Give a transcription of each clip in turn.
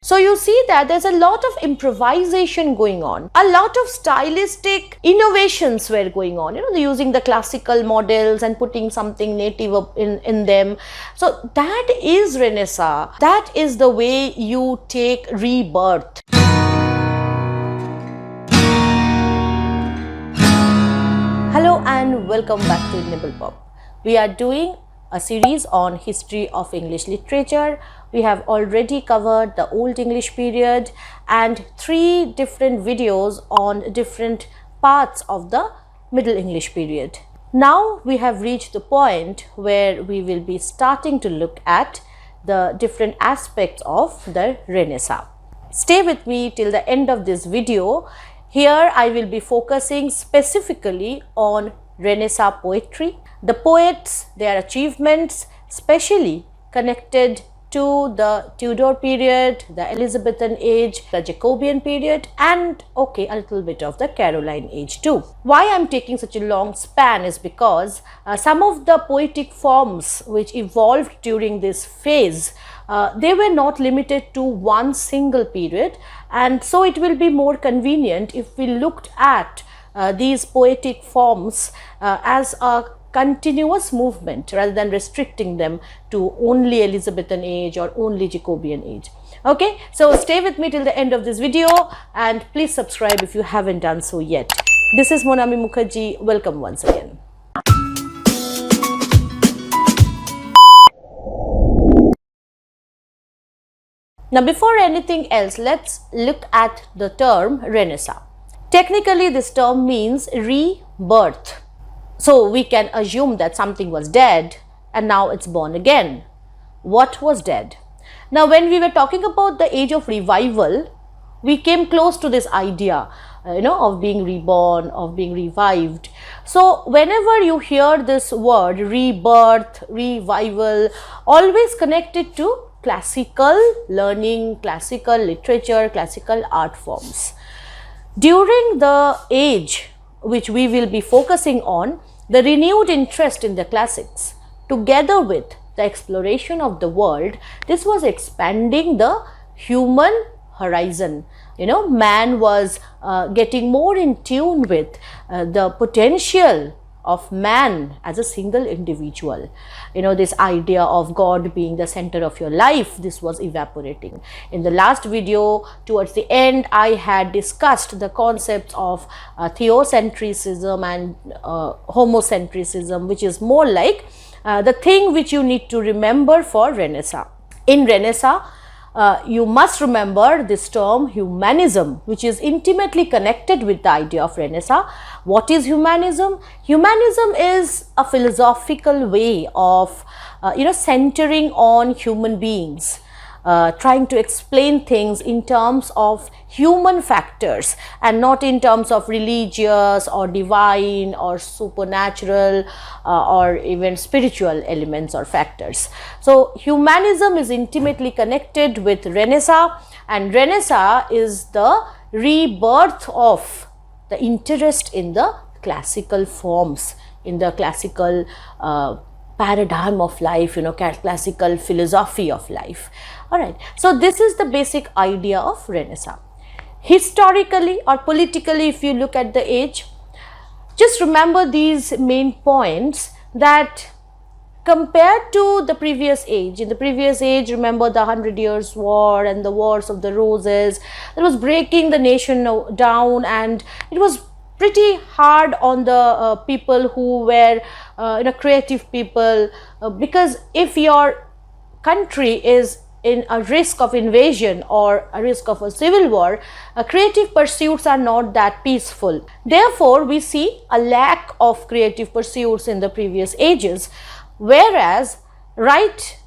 So you see that there's a lot of improvisation going on. A lot of stylistic innovations were going on, using the classical models and putting something native in them. So that is Renaissance. That is the way you take rebirth. Hello and welcome back to Nibblepop. We are doing a series on history of English literature. We have already covered the Old English period and 3 different videos on different parts of the Middle English period. Now we have reached the point where we will be starting to look at the different aspects of the Renaissance. Stay with me till the end of this video. Here I will be focusing specifically on Renaissance poetry, the poets, their achievements, especially connected to the Tudor period, the Elizabethan Age, the Jacobean period, and a little bit of the Caroline Age too. Why I am taking such a long span is because some of the poetic forms which evolved during this phase, they were not limited to one single period, and so it will be more convenient if we looked at these poetic forms as a continuous movement rather than restricting them to only Elizabethan Age or only Jacobean Age. Okay, so stay with me till the end of this video and please subscribe if you haven't done so yet. This is Monami Mukherjee. Welcome once again. Now, before anything else, let's look at the term Renaissance. Technically, this term means rebirth. So we can assume that something was dead and now it's born again. What was dead? Now, when we were talking about the age of revival, we came close to this idea, of being reborn, of being revived. So whenever you hear this word rebirth, revival, always connected to classical learning, classical literature, classical art forms. During the age which we will be focusing on, the renewed interest in the classics, together with the exploration of the world, this was expanding the human horizon. Man was getting more in tune with the potential of man as a single individual. This idea of God being the center of your life, this was evaporating. In the last video, towards the end, I had discussed the concepts of theocentrism and homocentrism, which is more like the thing which you need to remember for Renaissance. In Renaissance, you must remember this term humanism, which is intimately connected with the idea of Renaissance. What is humanism? Humanism is a philosophical way of centering on human beings, trying to explain things in terms of human factors and not in terms of religious or divine or supernatural or even spiritual elements or factors. So humanism is intimately connected with Renaissance, and Renaissance is the rebirth of the interest in the classical forms, in the classical paradigm of life, classical philosophy of life. Alright, so this is the basic idea of Renaissance. Historically or politically, if you look at the age, just remember these main points, that compared to the previous age, in the previous age, remember the 100 Years' War and the Wars of the Roses, that was breaking the nation down, and it was pretty hard on the people who were creative people, because if your country is in a risk of invasion or a risk of a civil war, creative pursuits are not that peaceful. Therefore, we see a lack of creative pursuits in the previous ages, whereas right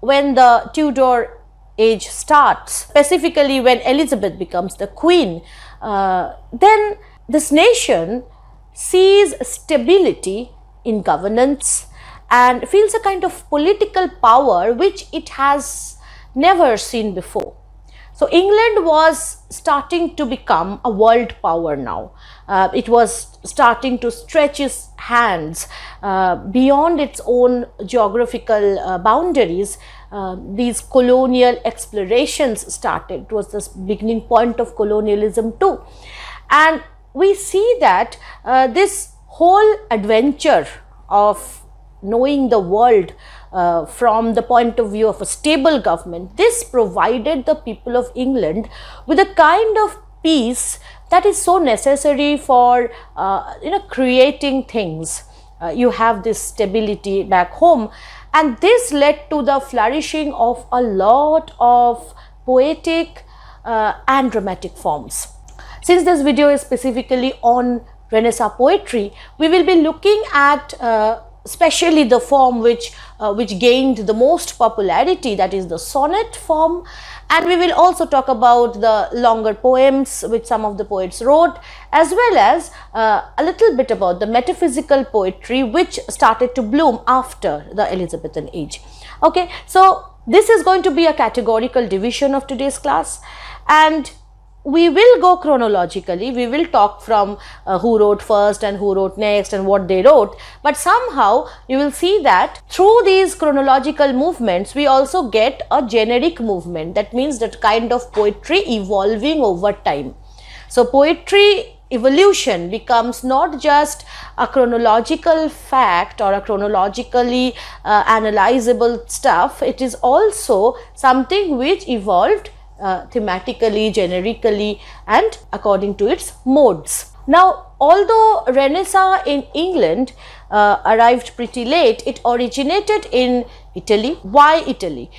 when the Tudor age starts, specifically when Elizabeth becomes the queen, then this nation sees stability in governance and feels a kind of political power which it has never seen before. So England was starting to become a world power now. It was starting to stretch its hands beyond its own geographical boundaries. These colonial explorations started. It was the beginning point of colonialism too. And we see that this whole adventure of knowing the world from the point of view of a stable government, this provided the people of England with a kind of peace that is so necessary for creating things. You have this stability back home, and this led to the flourishing of a lot of poetic and dramatic forms. Since this video is specifically on Renaissance poetry, we will be looking at especially the form which gained the most popularity, that is the sonnet form, and we will also talk about the longer poems which some of the poets wrote, as well as a little bit about the metaphysical poetry which started to bloom after the Elizabethan age. Okay, so this is going to be a categorical division of today's class, and we will go chronologically. We will talk from who wrote first and who wrote next and what they wrote, but somehow you will see that through these chronological movements we also get a generic movement. That means that kind of poetry evolving over time. So poetry evolution becomes not just a chronological fact or a chronologically analyzable stuff, it is also something which evolved thematically, generically, and according to its modes. Now, although Renaissance in England arrived pretty late, it originated in Italy. Why Italy?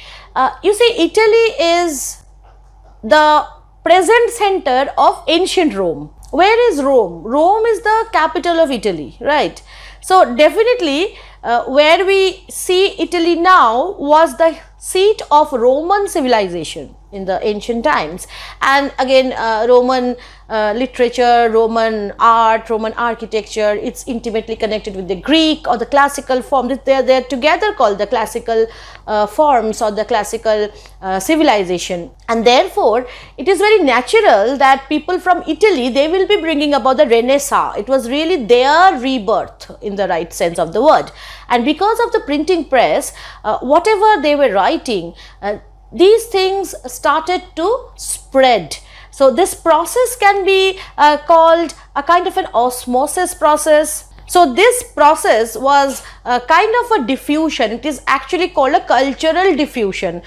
You see, Italy is the present center of ancient Rome. Where is Rome? Rome is the capital of Italy, right? So definitely where we see Italy now was the seat of Roman civilization in the ancient times, and again Roman literature, Roman art, Roman architecture, it's intimately connected with the Greek or the classical form. They're together called the classical forms or the classical civilization, and therefore it is very natural that people from Italy, they will be bringing about the Renaissance. It was really their rebirth in the right sense of the word, and because of the printing press, whatever they were writing, these things started to spread. So this process can be called a kind of an osmosis process. So this process was a kind of a diffusion. It is actually called a cultural diffusion,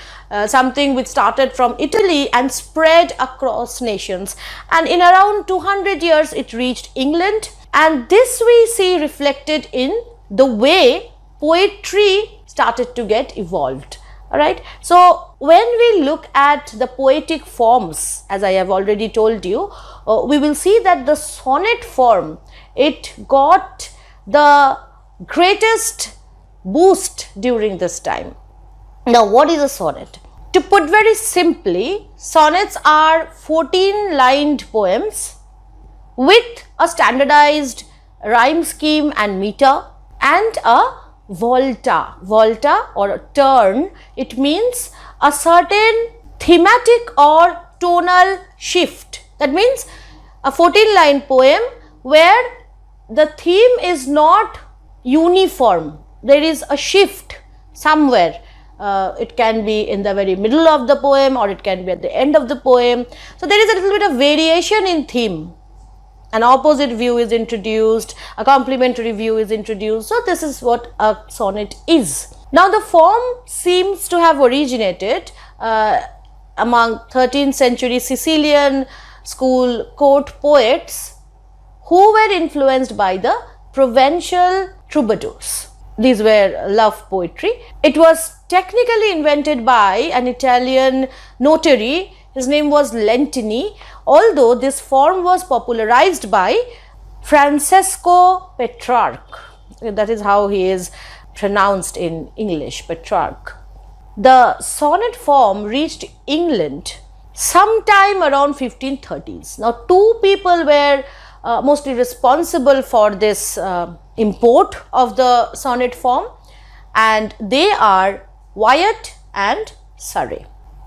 something which started from Italy and spread across nations, and in around 200 years it reached England, and this we see reflected in the way poetry started to get evolved. Alright, so when we look at the poetic forms, as I have already told you, we will see that the sonnet form, it got the greatest boost during this time. Now, what is a sonnet? To put very simply, sonnets are 14-lined poems with a standardized rhyme scheme and meter and a volta or a turn. It means a certain thematic or tonal shift. That means a 14-line poem where the theme is not uniform. There is a shift somewhere. It can be in the very middle of the poem or it can be at the end of the poem. So there is a little bit of variation in theme. An opposite view is introduced, a complementary view is introduced. So this is what a sonnet is. Now the form seems to have originated among 13th century Sicilian school court poets who were influenced by the Provençal troubadours. These were love poetry. It was technically invented by an Italian notary. His name was Lentini, although this form was popularized by Francesco Petrarch. That is how he is pronounced in English, Petrarch. The sonnet form reached England sometime around 1530s. Now, two people were mostly responsible for this import of the sonnet form, and they are Wyatt and Surrey.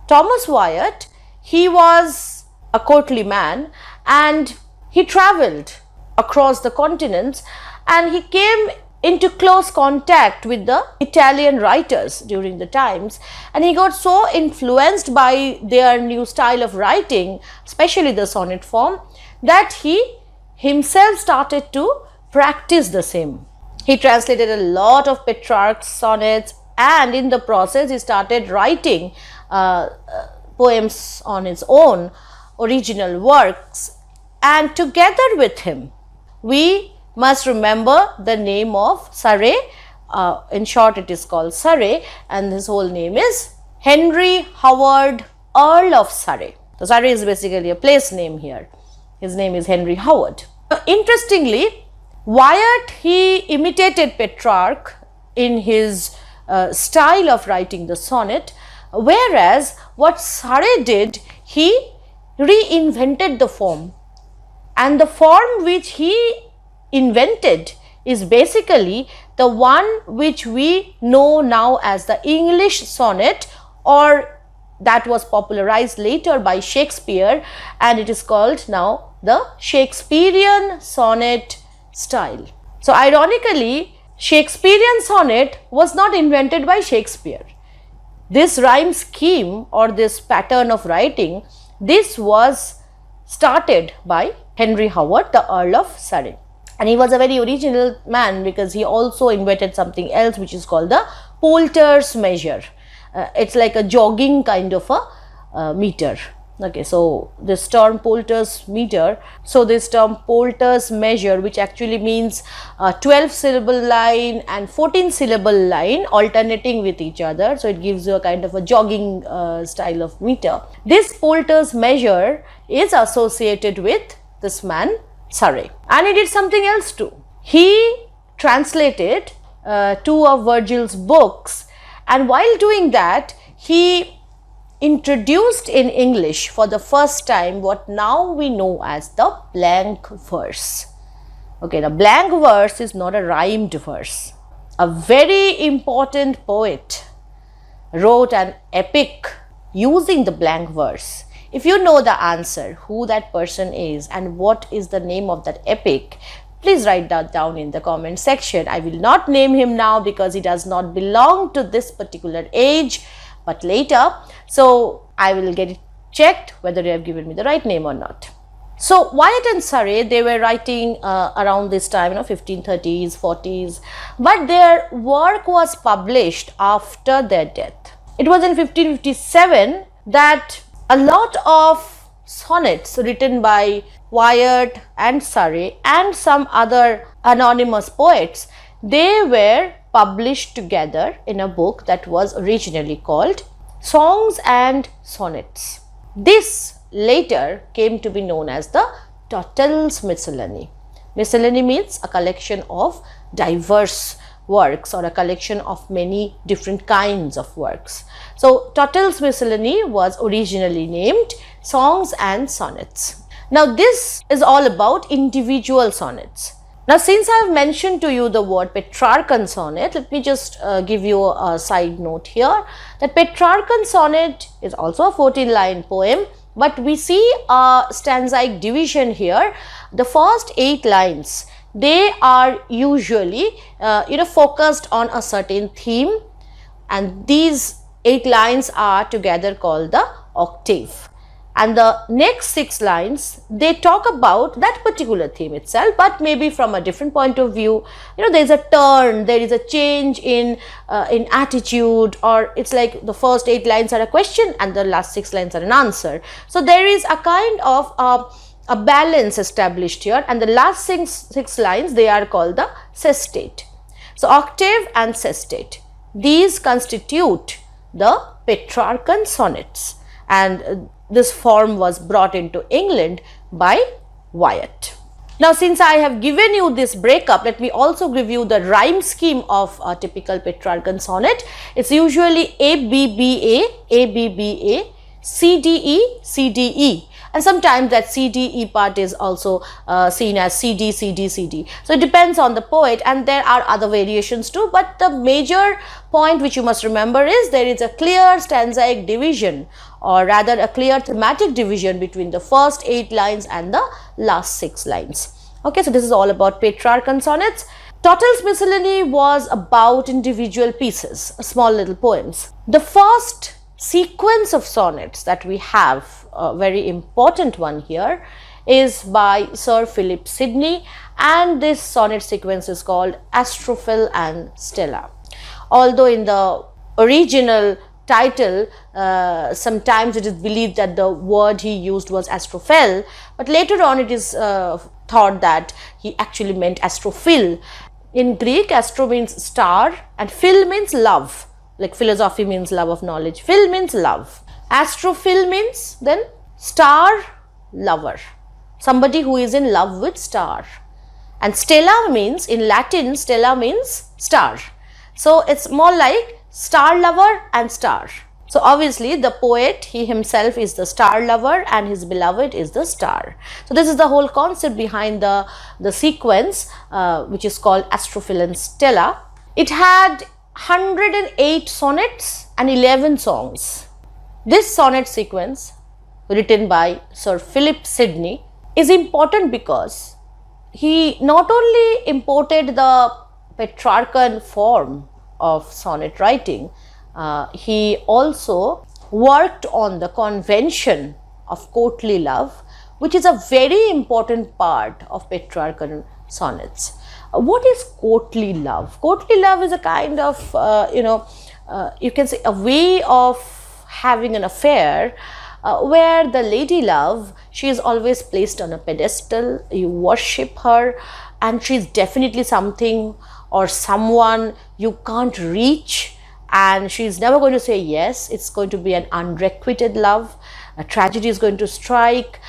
Thomas Wyatt, he was a courtly man and he traveled across the continents and he came into close contact with the Italian writers during the times, and he got so influenced by their new style of writing, especially the sonnet form, that he himself started to practice the same. He translated a lot of Petrarch's sonnets, and in the process he started writing poems on his own, original works, and together with him we must remember the name of Surrey. In short, it is called Surrey, and his whole name is Henry Howard, Earl of Surrey. So Surrey is basically a place name here. His name is Henry Howard. Interestingly, Wyatt, he imitated Petrarch in his style of writing the sonnet, whereas what Surrey did, he reinvented the form, and the form which he invented is basically the one which we know now as the English sonnet, or that was popularized later by Shakespeare, and it is called now the Shakespearean sonnet style. So ironically, Shakespearean sonnet was not invented by Shakespeare. This rhyme scheme or this pattern of writing, this was started by Henry Howard, the Earl of Surrey. And he was a very original man because he also invented something else which is called the Poulter's measure. It's like a jogging kind of a meter. Okay, so this term Poulter's meter, so this term Poulter's measure, which actually means 12 syllable line and 14 syllable line alternating with each other. So it gives you a kind of a jogging style of meter. This Poulter's measure is associated with this man Surrey, and he did something else too. He translated 2 of Virgil's books, and while doing that he introduced in English for the first time what now we know as the blank verse. Okay, the blank verse is not a rhymed verse. A very important poet wrote an epic using the blank verse. If you know the answer, who that person is and what is the name of that epic, please write that down in the comment section. I will not name him now because he does not belong to this particular age, but later. So I will get it checked whether they have given me the right name or not. So Wyatt and Surrey, they were writing around this time, 1530s, 40s, but their work was published after their death. It was in 1557 that a lot of sonnets written by Wyatt and Surrey and some other anonymous poets, they were published together in a book that was originally called Songs and Sonnets. This later came to be known as the Tottle's Miscellany. Miscellany means a collection of diverse works or a collection of many different kinds of works. So Tottle's Miscellany was originally named Songs and Sonnets. Now this is all about individual sonnets. Now since I have mentioned to you the word Petrarchan sonnet, let me just give you a side note here that Petrarchan sonnet is also a 14-line poem, but we see a stanzaic division here. The first 8 lines, they are usually focused on a certain theme, and these 8 lines are together called the octave. And the next 6 lines, they talk about that particular theme itself, but maybe from a different point of view. There is a turn, there is a change in attitude, or it's like the first 8 lines are a question and the last 6 lines are an answer. So there is a kind of a balance established here, and the last 6 lines, they are called the sestate. So octave and sestate, these constitute the Petrarchan sonnets, and this form was brought into England by Wyatt. Now since I have given you this breakup, let me also give you the rhyme scheme of a typical Petrarchan sonnet. It's usually ABBA, ABBA, CDE, CDE, and sometimes that CDE part is also seen as CD, CD, CD. So it depends on the poet, and there are other variations too, but the major point which you must remember is there is a clear stanzaic division, or rather a clear thematic division between the first 8 lines and the last 6 lines. Okay, so this is all about Petrarchan sonnets. Tottel's miscellany was about individual pieces, small little poems. The first sequence of sonnets that we have, a very important one here, is by Sir Philip Sidney, and this sonnet sequence is called Astrophel and Stella. Although in the original title, sometimes it is believed that the word he used was Astrophel, but later on it is thought that he actually meant Astrophil. In Greek, astro means star and phil means love, like philosophy means love of knowledge. Phil means love. Astrophil means then star lover, somebody who is in love with star. And stella means, in Latin, stella means star. So it's more like star lover and star. So obviously the poet, he himself is the star lover and his beloved is the star. So this is the whole concept behind the sequence, which is called Astrophil and Stella. It had 108 sonnets and 11 songs. This sonnet sequence, written by Sir Philip Sidney, is important because he not only imported the Petrarchan form of sonnet writing, he also worked on the convention of courtly love, which is a very important part of Petrarchan sonnets. What is courtly love? Courtly love is a kind of, you can say a way of having an affair where the lady love, she is always placed on a pedestal, you worship her, and she is definitely something or someone you can't reach, and she is never going to say yes. It's going to be an unrequited love. A tragedy is going to strike.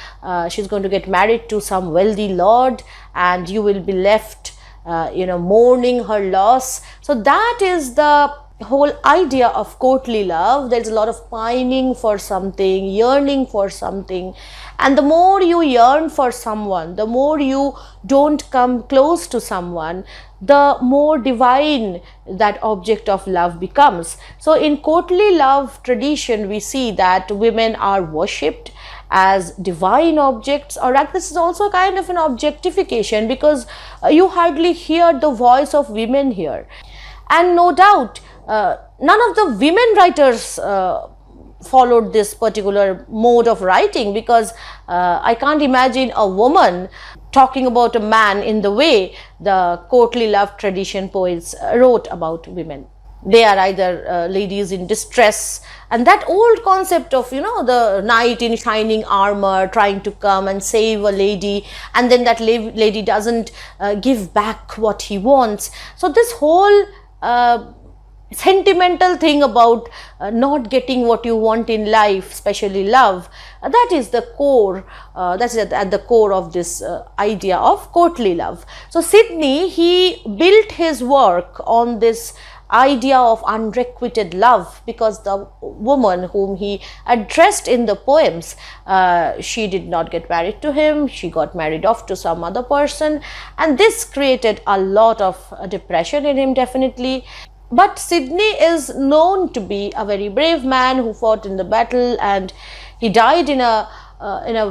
She's going to get married to some wealthy lord, and you will be left, mourning her loss. So that is the whole idea of courtly love. There's a lot of pining for something, yearning for something, and the more you yearn for someone, the more you don't come close to someone, the more divine that object of love becomes. So in courtly love tradition, we see that women are worshipped as divine objects, or that this is also kind of an objectification, because you hardly hear the voice of women here. And no doubt, none of the women writers followed this particular mode of writing, because I can't imagine a woman talking about a man in the way the courtly love tradition poets wrote about women. They are either ladies in distress, and that old concept of, the knight in shining armor trying to come and save a lady, and then that lady doesn't give back what he wants. So this whole sentimental thing about not getting what you want in life, especially love, that is the core, that's at the core of this idea of courtly love. So Sidney, he built his work on this idea of unrequited love, because the woman whom he addressed in the poems, she did not get married to him, she got married off to some other person, and this created a lot of depression in him, definitely. But Sidney is known to be a very brave man who fought in the battle, and he died in a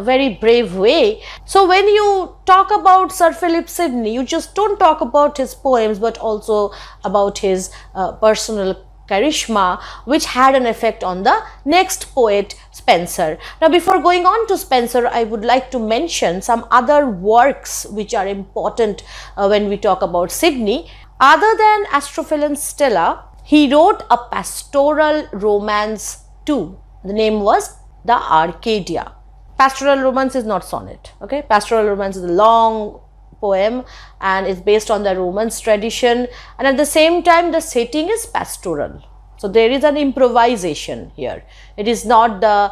very brave way. So when you talk about Sir Philip Sidney, you just don't talk about his poems, but also about his personal charisma, which had an effect on the next poet, Spenser. Now, before going on to Spenser, I would like to mention some other works which are important when we talk about Sidney. Other than Astrophel and Stella, he wrote a pastoral romance too. The name was the Arcadia. Pastoral romance is not sonnet. Okay, pastoral romance is a long poem and is based on the Romance tradition, and at the same time the setting is pastoral. So there is an improvisation here. It is not the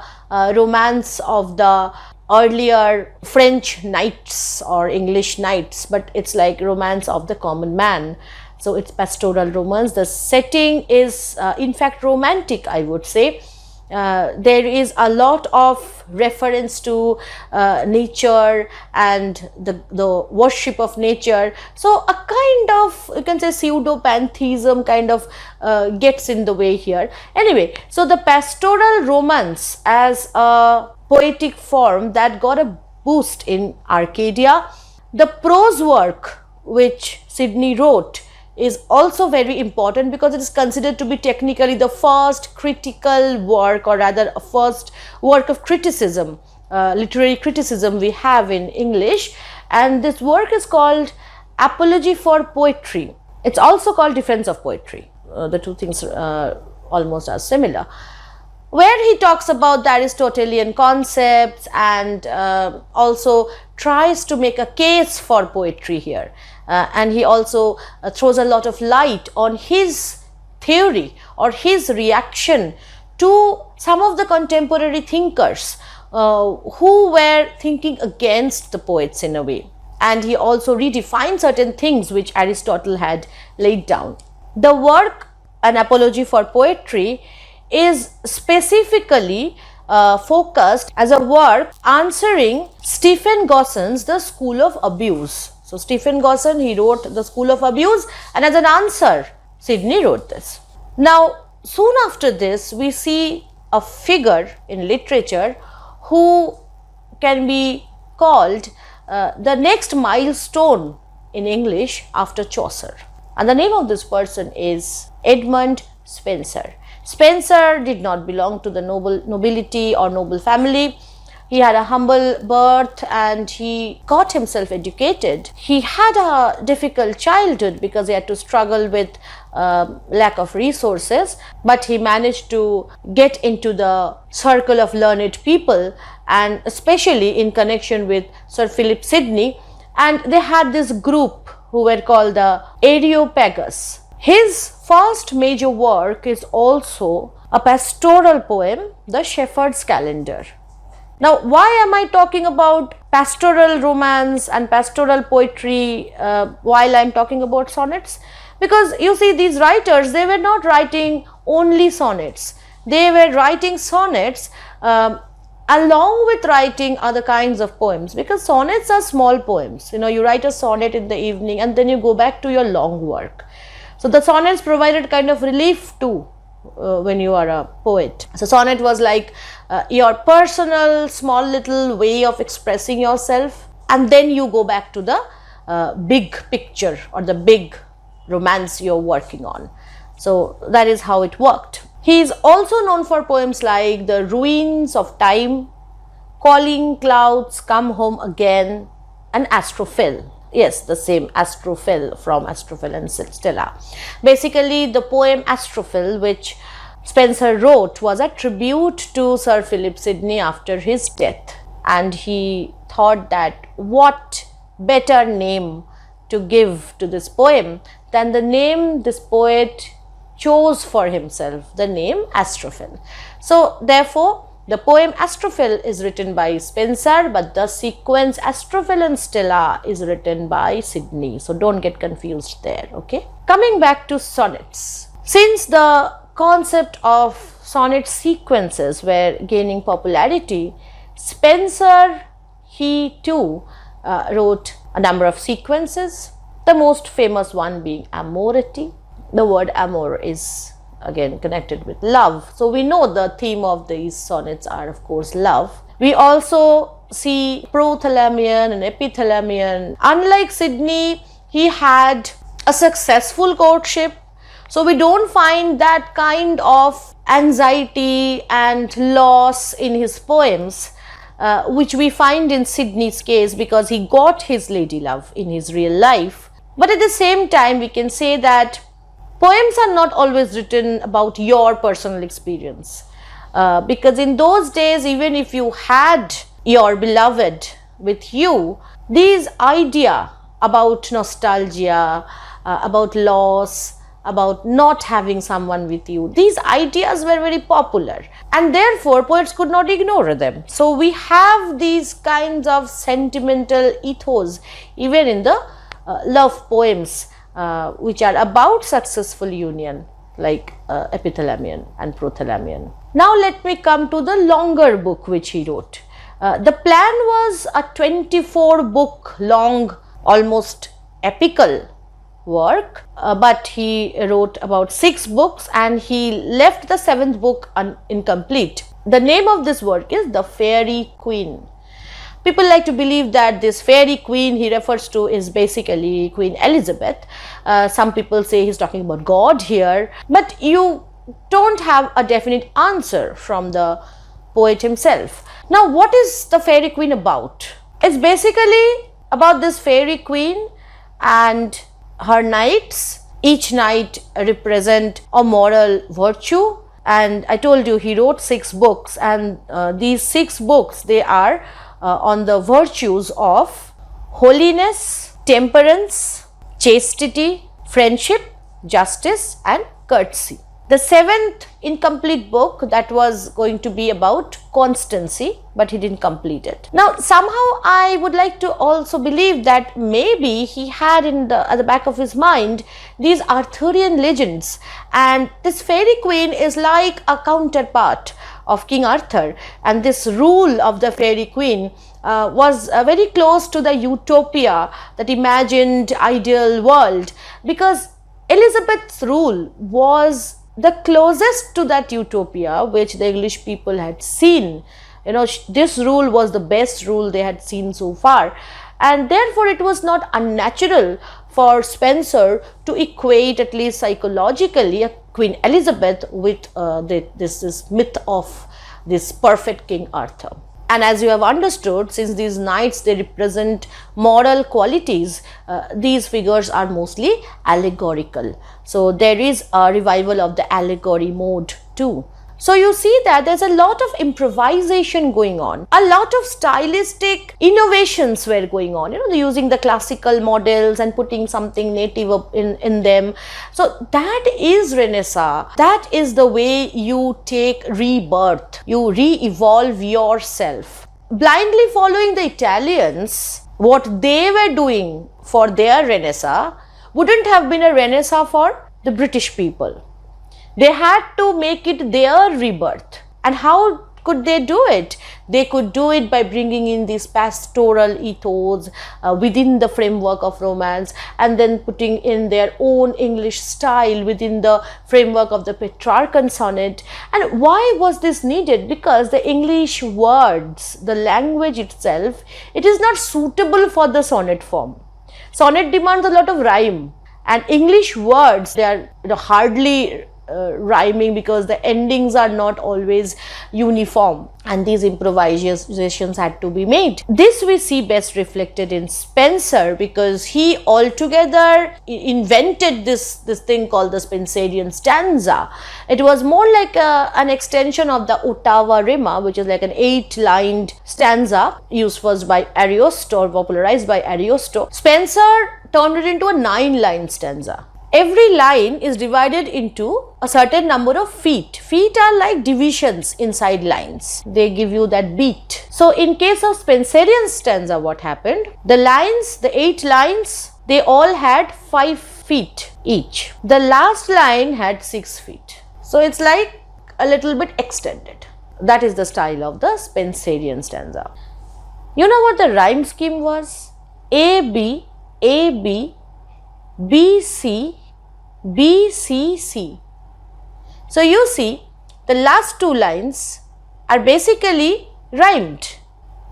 romance of the earlier French knights or English knights, but it's like romance of the common man. So it's pastoral romance. The setting is in fact romantic, I would say. There is a lot of reference to nature and the worship of nature. So a kind of, you can say, pseudo pantheism kind of gets in the way here. Anyway, so the pastoral romance as a poetic form that got a boost in Arcadia. The prose work which Sidney wrote is also very important because it is considered to be technically the first critical work, or rather a first work of criticism, literary criticism we have in English, and this work is called Apology for Poetry. It's also called Defense of Poetry. The two things almost are similar, where he talks about the Aristotelian concepts and also tries to make a case for poetry here. And he also throws a lot of light on his theory or his reaction to some of the contemporary thinkers who were thinking against the poets in a way. And he also redefined certain things which Aristotle had laid down. The work, An Apology for Poetry, is specifically focused as a work answering Stephen Gosson's The School of Abuse. So Stephen Gosson, he wrote The School of Abuse, and as an answer, Sidney wrote this. Now, soon after this, we see a figure in literature who can be called the next milestone in English after Chaucer. And the name of this person is Edmund Spencer. Spencer did not belong to the nobility or noble family. He had a humble birth and he got himself educated. He had a difficult childhood because he had to struggle with lack of resources, but he managed to get into the circle of learned people, and especially in connection with Sir Philip Sidney, and they had this group who were called the Areopagus. His first major work is also a pastoral poem, The Shepherd's Calendar. Now, why am I talking about pastoral romance and pastoral poetry while I am talking about sonnets? Because you see, these writers, they were not writing only sonnets. They were writing sonnets along with writing other kinds of poems, because sonnets are small poems. You know, you write a sonnet in the evening and then you go back to your long work. So the sonnets provided kind of relief too when you are a poet. So sonnet was like your personal small little way of expressing yourself, and then you go back to the big picture or the big romance you're working on. So that is how it worked. He is also known for poems like The Ruins of Time, Calling Clouds Come Home Again, and Astrophil. Yes, the same Astrophil from Astrophil and Stella. Basically, the poem Astrophil, which Spenser wrote, was a tribute to Sir Philip Sidney after his death. And he thought that what better name to give to this poem than the name this poet chose for himself, the name Astrophil. So therefore, the poem Astrophil is written by Spenser, but the sequence Astrophil and Stella is written by Sidney. So don't get confused there, okay? Coming back to sonnets. Since the concept of sonnet sequences were gaining popularity, Spenser, he too wrote a number of sequences, the most famous one being Amority. The word amor is again connected with love. So we know the theme of these sonnets are of course love. We also see prothalamion and epithalamion. Unlike Sidney, he had a successful courtship. So we don't find that kind of anxiety and loss in his poems, which we find in Sidney's case, because he got his lady love in his real life. But at the same time, we can say that poems are not always written about your personal experience, because in those days, even if you had your beloved with you, these idea about nostalgia, about loss, about not having someone with you, these ideas were very popular, and therefore poets could not ignore them. So we have these kinds of sentimental ethos even in the love poems which are about successful union. like epithalamion and prothalamion. Now let me come to the longer book which he wrote. The plan was a 24 book long, almost epical work, but he wrote about 6 books and he left the 7th book incomplete. The name of this work is The Fairy Queen. People like to believe that this fairy queen he refers to is basically Queen Elizabeth. Some people say he's talking about God here, but you don't have a definite answer from the poet himself. Now, what is The Fairy Queen about? It's basically about this fairy queen and her knights. Each knight represent a moral virtue, and I told you he wrote 6 books, and these 6 books, they are on the virtues of holiness, temperance, chastity, friendship, justice and courtesy. The 7th incomplete book, that was going to be about constancy, but he didn't complete it. Now somehow I would like to also believe that maybe he had at the back of his mind these Arthurian legends, and this fairy queen is like a counterpart of King Arthur, and this rule of the fairy queen was very close to the utopia, that imagined ideal world, because Elizabeth's rule was the closest to that utopia which the English people had seen. You know, this rule was the best rule they had seen so far, and therefore it was not unnatural for Spenser to equate, at least psychologically, a Queen Elizabeth with this myth of this perfect King Arthur. And as you have understood, since these knights, they represent moral qualities, these figures are mostly allegorical. So there is a revival of the allegory mode too. So you see that there's a lot of improvisation going on, a lot of stylistic innovations were going on, you know, using the classical models and putting something native in them. So that is Renaissance. That is the way you take rebirth, you re-evolve yourself. Blindly following the Italians, what they were doing for their Renaissance wouldn't have been a Renaissance for the British people. They had to make it their rebirth. And how could they do it? They could do it by bringing in these pastoral ethos within the framework of romance, and then putting in their own English style within the framework of the Petrarchan sonnet. And why was this needed? Because the English words, the language itself, it is not suitable for the sonnet form. Sonnet demands a lot of rhyme, and English words, they are hardly rhyming, because the endings are not always uniform, and these improvisations had to be made. This we see best reflected in Spenser, because he altogether invented this thing called the Spenserian stanza. It was more like an extension of the ottava rima, which is like an 8-lined stanza used first by Ariosto, or popularized by Ariosto. Spenser turned it into a 9-line stanza. Every line is divided into a certain number of feet. Feet are like divisions inside lines. They give you that beat. So in case of Spenserian stanza, what happened? The lines, the 8 lines, they all had 5 feet each. The last line had 6 feet. So it's like a little bit extended. That is the style of the Spenserian stanza. You know what the rhyme scheme was? A, B, A, B, B, C, B, C, C. So you see, the last 2 lines are basically rhymed.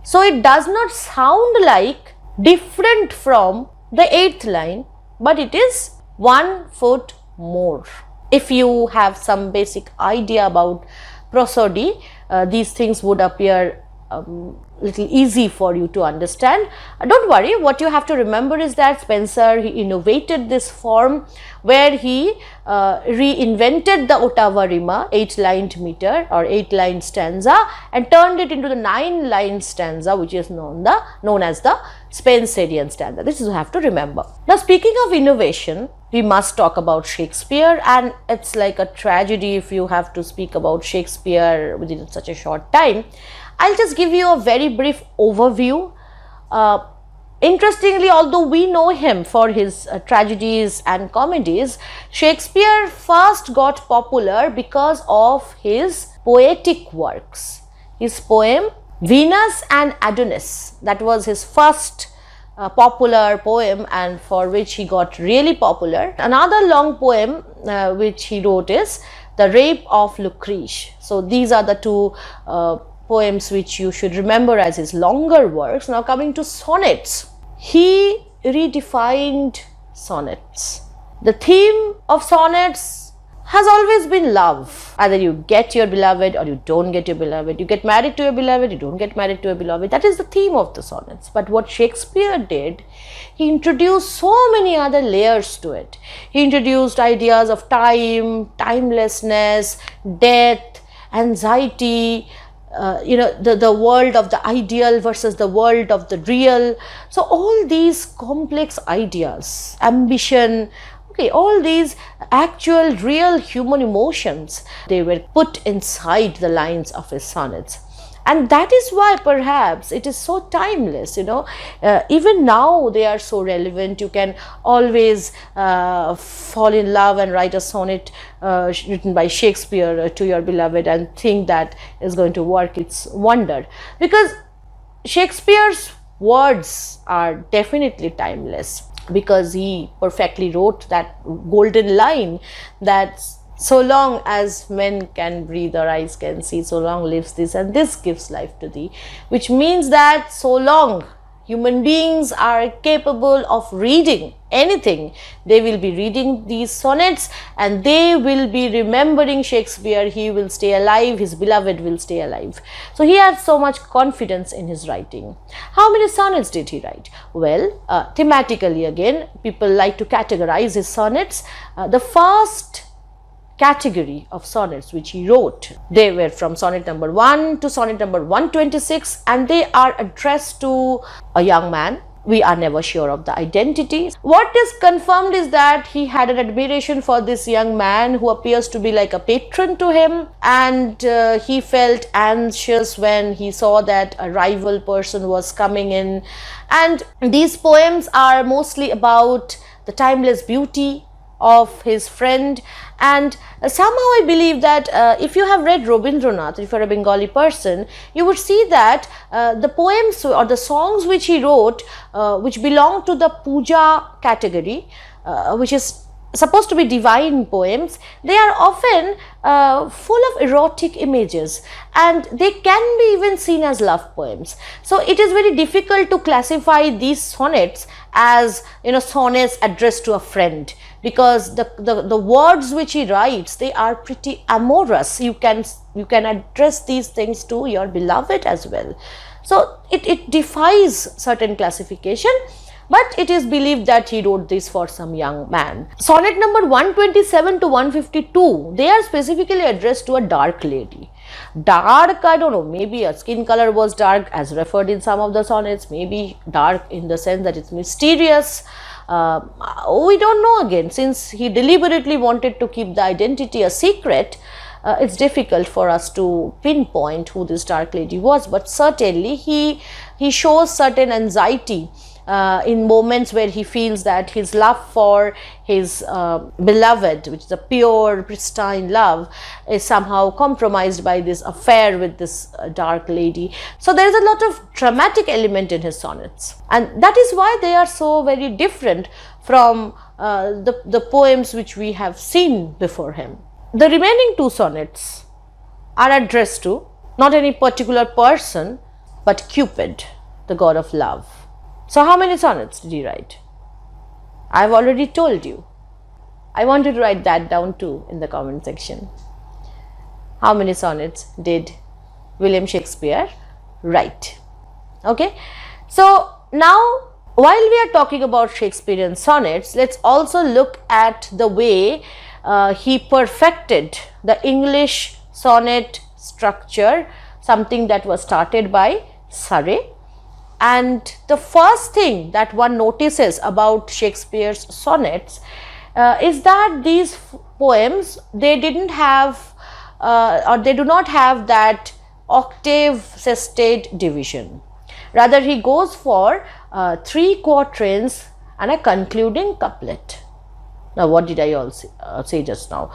So it does not sound like different from the 8th line, but it is 1 foot more. If you have some basic idea about prosody, these things would appear little easy for you to understand. Don't worry, what you have to remember is that Spenser, he innovated this form where he reinvented the ottava rima, 8-lined meter or 8-lined stanza, and turned it into the 9-line stanza, which is known as the Spenserian stanza. This is you have to remember. Now, speaking of innovation, we must talk about Shakespeare, and it's like a tragedy if you have to speak about Shakespeare within such a short time. I'll just give you a very brief overview. Interestingly, although we know him for his tragedies and comedies, Shakespeare first got popular because of his poetic works. His poem Venus and Adonis, that was his first popular poem, and for which he got really popular. Another long poem which he wrote is The Rape of Lucrece. So these are the two poems which you should remember as his longer works. Now coming to sonnets, he redefined sonnets. The theme of sonnets has always been love. Either you get your beloved or you don't get your beloved. You get married to your beloved, you don't get married to your beloved. That is the theme of the sonnets. But what Shakespeare did, he introduced so many other layers to it. He introduced ideas of time, timelessness, death, anxiety, the world of the ideal versus the world of the real. So all these complex ideas, ambition, okay, all these actual real human emotions, they were put inside the lines of his sonnets. And that is why perhaps it is so timeless, even now they are so relevant. You can always fall in love and write a sonnet written by Shakespeare to your beloved and think that is going to work its wonder, because Shakespeare's words are definitely timeless, because he perfectly wrote that golden line that so long as men can breathe or eyes can see, so long lives this and this gives life to thee, which means that so long human beings are capable of reading anything, they will be reading these sonnets and they will be remembering Shakespeare. He will stay alive, his beloved will stay alive. So he had so much confidence in his writing. How many sonnets did he write? Well, thematically again, people like to categorize his sonnets. The first category of sonnets which he wrote, they were from sonnet number 1 to sonnet number 126, and they are addressed to a young man. We are never sure of the identity. What is confirmed is that he had an admiration for this young man who appears to be like a patron to him, and he felt anxious when he saw that a rival person was coming in. And these poems are mostly about the timeless beauty of his friend. And somehow I believe that if you have read Rabindranath, if you are a Bengali person, you would see that the poems or the songs which he wrote, which belong to the puja category, which is supposed to be divine poems, they are often full of erotic images, and they can be even seen as love poems. So it is very difficult to classify these sonnets as sonnets addressed to a friend, because the words which he writes, they are pretty amorous. You can address these things to your beloved as well. So it defies certain classification, but it is believed that he wrote this for some young man. Sonnet number 127 to 152, they are specifically addressed to a dark lady. Dark, I don't know, maybe a skin color was dark as referred in some of the sonnets, maybe dark in the sense that it's mysterious. We don't know again, since he deliberately wanted to keep the identity a secret. It's difficult for us to pinpoint who this dark lady was, but certainly he shows certain anxiety in moments where he feels that his love for his beloved, which is a pure, pristine love, is somehow compromised by this affair with this dark lady. So there is a lot of dramatic element in his sonnets, and that is why they are so very different from the poems which we have seen before him. The remaining two sonnets are addressed to not any particular person, but Cupid, the god of love. So how many sonnets did he write? I have already told you. I want you to write that down too in the comment section. How many sonnets did William Shakespeare write? Okay. So now, while we are talking about Shakespearean sonnets, let's also look at the way he perfected the English sonnet structure, something that was started by Surrey. And the first thing that one notices about Shakespeare's sonnets is that these poems, they didn't have or they do not have that octave sestet division. Rather, he goes for 3 quatrains and a concluding couplet. Now, what did I also say just now?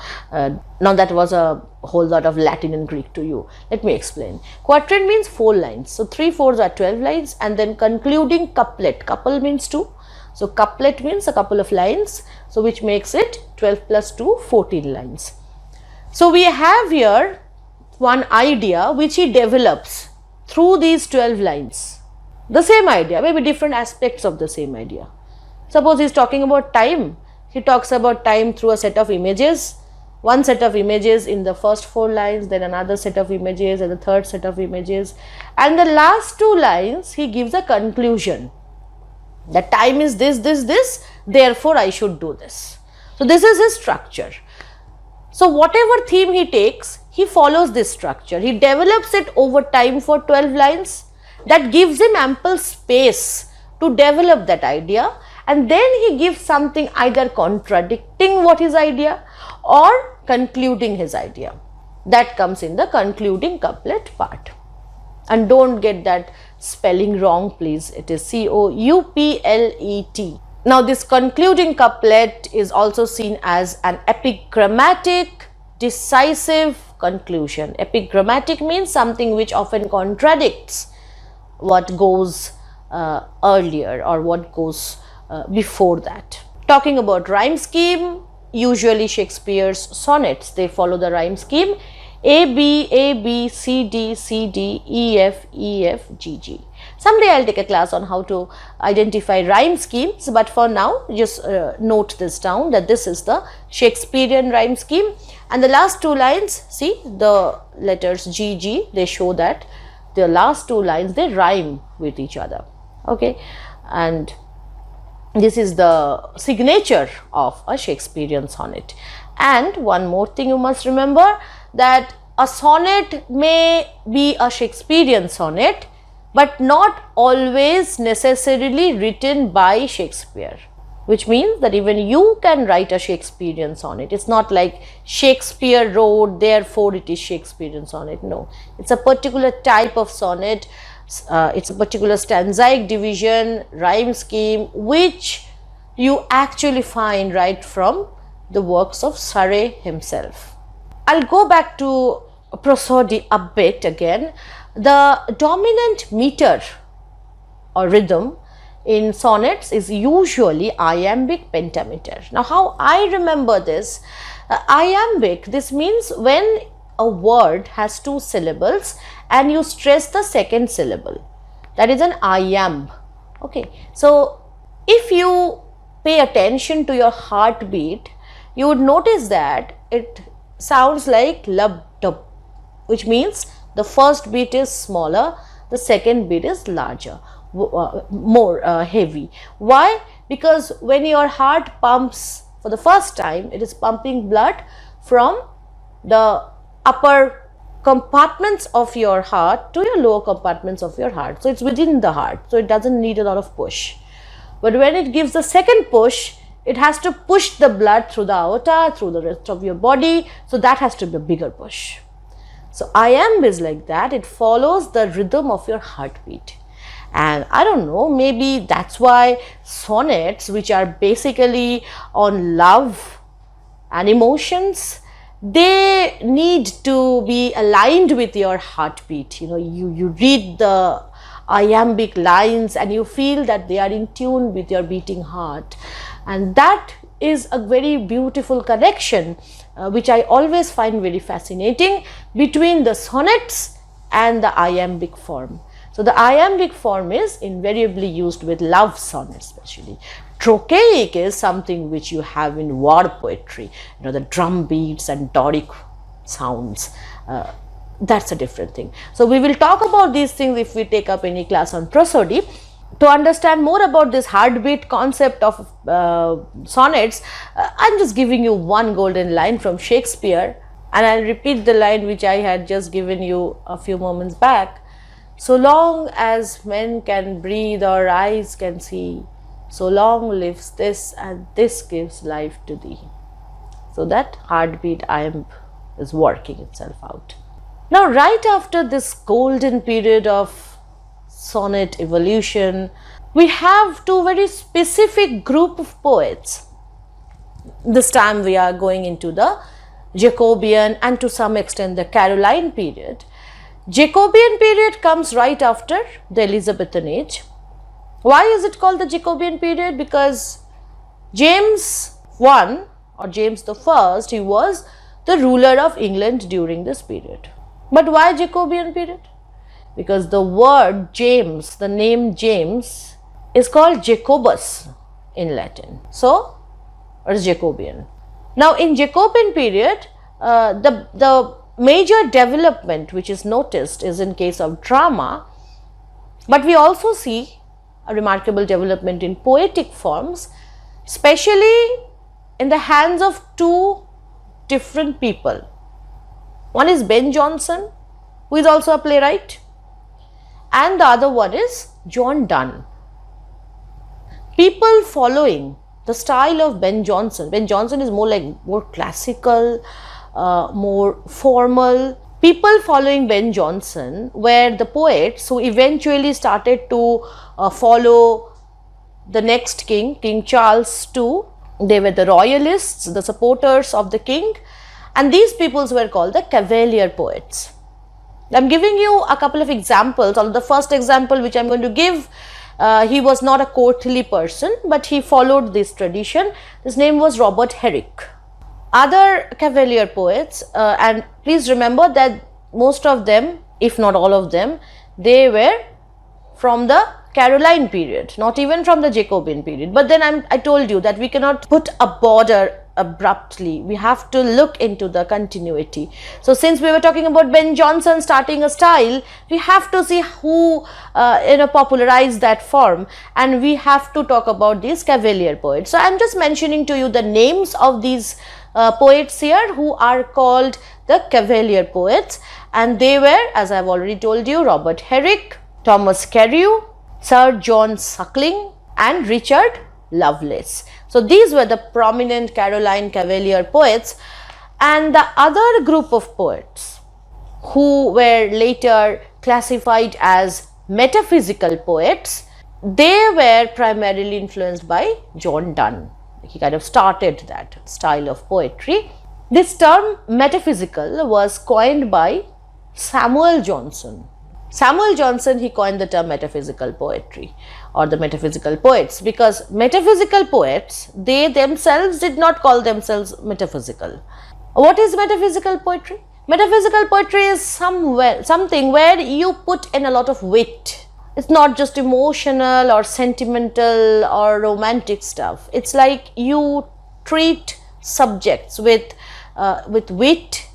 Now, that was a whole lot of Latin and Greek to you. Let me explain. Quatrain means 4 lines. So, 3 fours are 12 lines, and then concluding couplet. Couple means 2. So, couplet means a couple of lines. So, which makes it 12 plus 2, 14 lines. So, we have here one idea which he develops through these 12 lines. The same idea, maybe different aspects of the same idea. Suppose he is talking about time. He talks about time through a set of images. One set of images in the first 4 lines, then another set of images and the third set of images. And the last 2 lines, he gives a conclusion. The time is this, therefore I should do this. So, this is his structure. So, whatever theme he takes, he follows this structure. He develops it over time for 12 lines. That gives him ample space to develop that idea, and then he gives something either contradicting what his idea or concluding his idea. That comes in the concluding couplet part. And don't get that spelling wrong, please. It is couplet. Now, this concluding couplet is also seen as an epigrammatic, decisive conclusion. Epigrammatic means something which often contradicts what goes earlier or what goes before that. Talking about rhyme scheme, usually Shakespeare's sonnets, they follow the rhyme scheme A, B, C, D, E, F, G, G. Someday I'll take a class on how to identify rhyme schemes, but for now just note this down, that this is the Shakespearean rhyme scheme, and the last 2 lines, see the letters G, G, they show that the last 2 lines, they rhyme with each other. Okay, and this is the signature of a Shakespearean sonnet. And one more thing you must remember, that a sonnet may be a Shakespearean sonnet, but not always necessarily written by Shakespeare, which means that even you can write a Shakespearean sonnet. It's not like Shakespeare wrote, therefore it is Shakespearean sonnet. No, it's a particular type of sonnet. It's a particular stanzaic division, rhyme scheme, which you actually find right from the works of Surrey himself. I'll go back to prosody a bit again. The dominant meter or rhythm in sonnets is usually iambic pentameter. Now, how I remember this, iambic, this means when a word has 2 syllables and you stress the second syllable, that is an iamb. Okay, so if you pay attention to your heartbeat, you would notice that it sounds like lub dub, which means the first beat is smaller, the second beat is larger, more heavy. Why? Because when your heart pumps for the first time, it is pumping blood from the upper compartments of your heart to your lower compartments of your heart. So, it's within the heart, so it doesn't need a lot of push. But when it gives the second push, it has to push the blood through the aorta, through the rest of your body. So, that has to be a bigger push. So, iamb is like that. It follows the rhythm of your heartbeat. And I don't know, maybe that's why sonnets, which are basically on love and emotions, they need to be aligned with your heartbeat. You know, you read the iambic lines and you feel that they are in tune with your beating heart. And that is a very beautiful connection, which I always find very fascinating, between the sonnets and the iambic form. So, the iambic form is invariably used with love sonnets especially. Trochaic is something which you have in war poetry, you know, the drum beats and Doric sounds. That's a different thing. So, we will talk about these things if we take up any class on prosody. To understand more about this heartbeat concept of sonnets, I am just giving you one golden line from Shakespeare, and I will repeat the line which I had just given you a few moments back. So long as men can breathe or eyes can see, so long lives this, and this gives life to thee. So that heartbeat iamb is working itself out. Now, right after this golden period of sonnet evolution. We have two very specific group of poets. This time we are going into the Jacobean and to some extent the Caroline period. Jacobean period comes right after the Elizabethan Age. Why is it called the Jacobean period? Because James I or James I, he was the ruler of England during this period. But why Jacobean period? Because the word James, the name James is called Jacobus in Latin. So, it is Jacobean. Now, in Jacobean period, the major development which is noticed is in case of drama, but we also see a remarkable development in poetic forms, especially in the hands of two different people. One is Ben Jonson, who is also a playwright, and the other one is John Donne. People following the style of Ben Jonson. Ben Jonson is more classical, more formal. People following Ben Jonson were the poets who eventually started to follow the next king, King Charles II. They were the royalists, the supporters of the king, and these peoples were called the Cavalier Poets. I am giving you a couple of examples. The first example which I am going to give, he was not a courtly person, but he followed this tradition. His name was Robert Herrick. Other Cavalier poets, and please remember that most of them, if not all of them, they were from the Caroline period, not even from the Jacobean period. But then I told you that we cannot put a border abruptly. We have to look into the continuity. So since we were talking about Ben Jonson starting a style, we have to see who popularized that form, and we have to talk about these Cavalier poets. So I am just mentioning to you the names of these poets here who are called the Cavalier Poets, and they were, as I have already told you, Robert Herrick, Thomas Carew, Sir John Suckling, and Richard Lovelace. So these were the prominent Caroline Cavalier poets. And the other group of poets who were later classified as metaphysical poets, they were primarily influenced by John Donne. He kind of started that style of poetry. This term metaphysical was coined by Samuel Johnson. Samuel Johnson, he coined the term metaphysical poetry or the metaphysical poets, because metaphysical poets, they themselves did not call themselves metaphysical. What is metaphysical poetry? Metaphysical poetry is something where you put in a lot of wit. It's not just emotional or sentimental or romantic stuff. It's like you treat subjects with wit,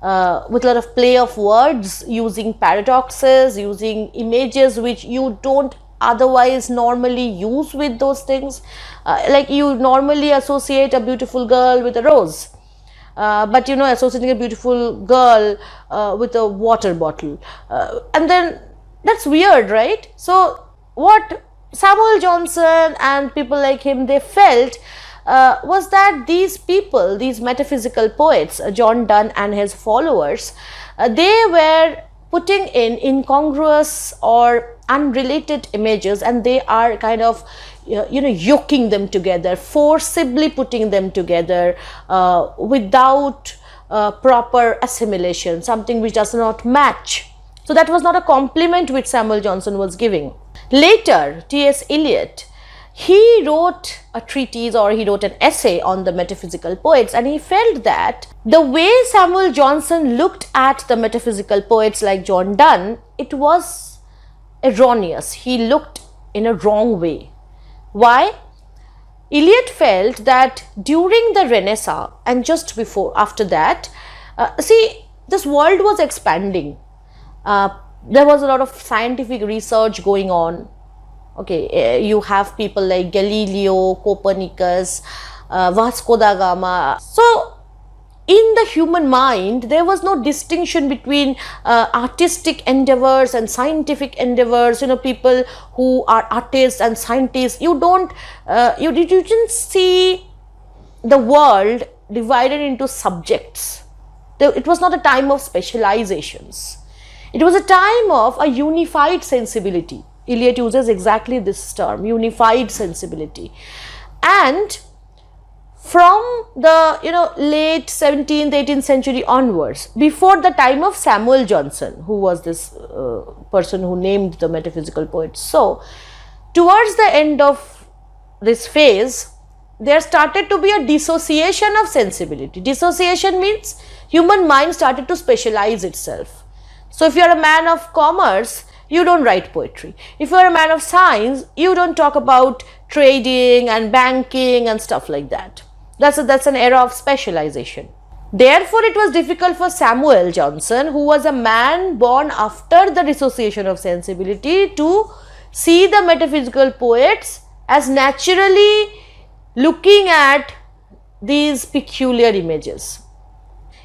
with a lot of play of words, using paradoxes, using images which you don't otherwise normally use with those things. Like you normally associate a beautiful girl with a rose, but associating a beautiful girl with a water bottle, and then that's weird, right? So what Samuel Johnson and people like him, they felt was that these people, these metaphysical poets, John Donne and his followers, they were putting in incongruous or unrelated images, and they are kind of yoking them together, forcibly putting them together without proper assimilation, something which does not match. So that was not a compliment which Samuel Johnson was giving. Later, T.S. Eliot, he wrote a treatise, or he wrote an essay on the metaphysical poets, and he felt that the way Samuel Johnson looked at the metaphysical poets like John Donne, it was erroneous. He looked in a wrong way. Why? Eliot felt that during the Renaissance and just after that, this world was expanding. There was a lot of scientific research going on. Okay, you have people like Galileo, Copernicus, Vasco da Gama. So in the human mind, there was no distinction between artistic endeavors and scientific endeavors. People who are artists and scientists, you didn't see the world divided into subjects. It was not a time of specializations. It was a time of a unified sensibility. Eliot uses exactly this term, unified sensibility. And from the late 17th, 18th century onwards, before the time of Samuel Johnson, who was this person who named the metaphysical poets. So towards the end of this phase, there started to be a dissociation of sensibility. Dissociation means human mind started to specialize itself. So if you are a man of commerce, you don't write poetry. If you are a man of science, you don't talk about trading and banking and stuff like that. That's an era of specialization. Therefore, it was difficult for Samuel Johnson, who was a man born after the dissociation of sensibility, to see the metaphysical poets as naturally looking at these peculiar images.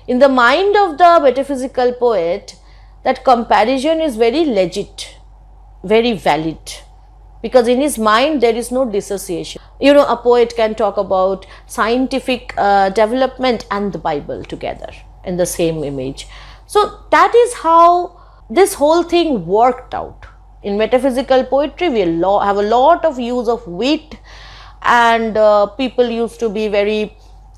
In the mind of the metaphysical poet, that comparison is very legit, very valid, because in his mind there is no dissociation. A poet can talk about scientific development and the Bible together in the same image. So that is how this whole thing worked out. In metaphysical poetry, we have a lot of use of wit, and people used to be very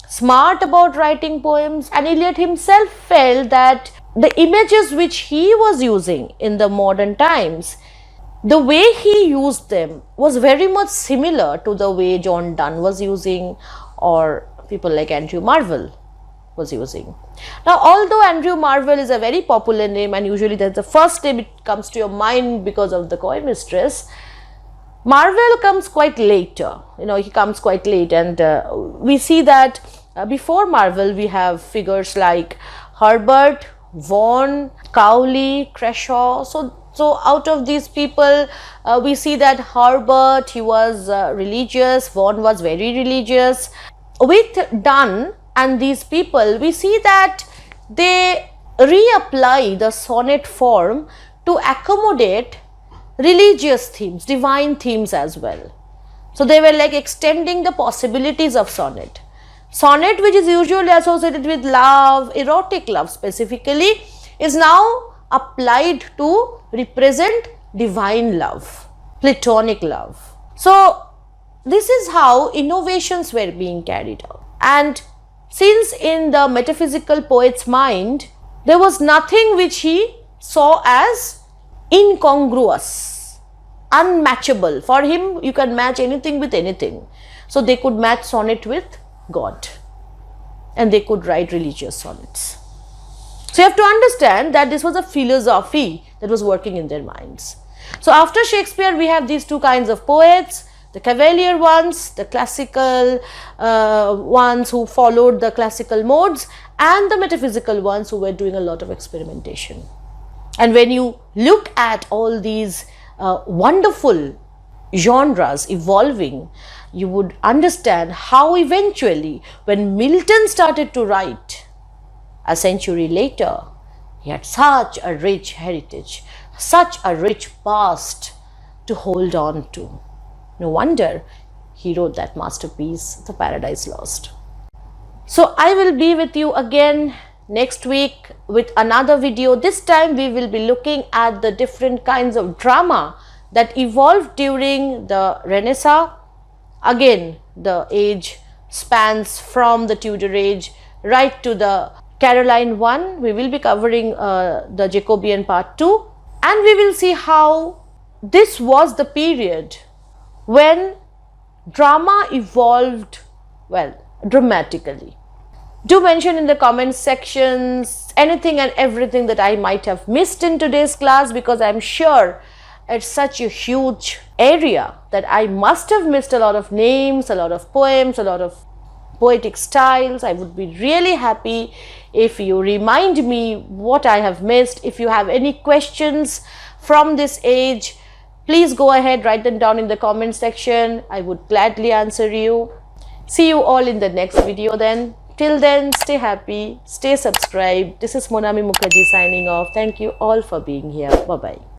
smart about writing poems, and Eliot himself felt that the images which he was using in the modern times, the way he used them was very much similar to the way John Donne was using, or people like Andrew Marvell was using. Now, although Andrew Marvell is a very popular name, and usually that's the first name it comes to your mind because of the Coy Mistress, Marvell comes quite later. He comes quite late, and we see that before Marvell we have figures like Herbert, Vaughan, Cowley, Crashaw. So out of these people, we see that Herbert, he was religious, Vaughan was very religious. With Donne and these people, we see that they reapply the sonnet form to accommodate religious themes, divine themes as well. So they were like extending the possibilities of sonnet. Sonnet, which is usually associated with love, erotic love specifically, is now applied to represent divine love, platonic love. So this is how innovations were being carried out. And since in the metaphysical poet's mind, there was nothing which he saw as incongruous, unmatchable. For him, you can match anything with anything. So they could match sonnet with God, and they could write religious sonnets. So you have to understand that this was a philosophy that was working in their minds. So after Shakespeare, we have these two kinds of poets, the Cavalier ones, the classical ones who followed the classical modes, and the metaphysical ones who were doing a lot of experimentation. And when you look at all these wonderful genres evolving, you would understand how eventually, when Milton started to write a century later, he had such a rich heritage, such a rich past to hold on to. No wonder he wrote that masterpiece, The Paradise Lost. So I will be with you again next week with another video. This time we will be looking at the different kinds of drama that evolved during the Renaissance. Again, the age spans from the Tudor Age right to the Caroline I. We will be covering the Jacobean part 2, and we will see how this was the period when drama evolved, well, dramatically. Do mention in the comment sections anything and everything that I might have missed in today's class, because I am sure it's such a huge area that I must have missed a lot of names, a lot of poems, a lot of poetic styles. I would be really happy if you remind me what I have missed. If you have any questions from this age, please go ahead, write them down in the comment section. I would gladly answer you. See you all in the next video then. Till then, stay happy, stay subscribed. This is Monami Mukherjee signing off. Thank you all for being here. Bye-bye.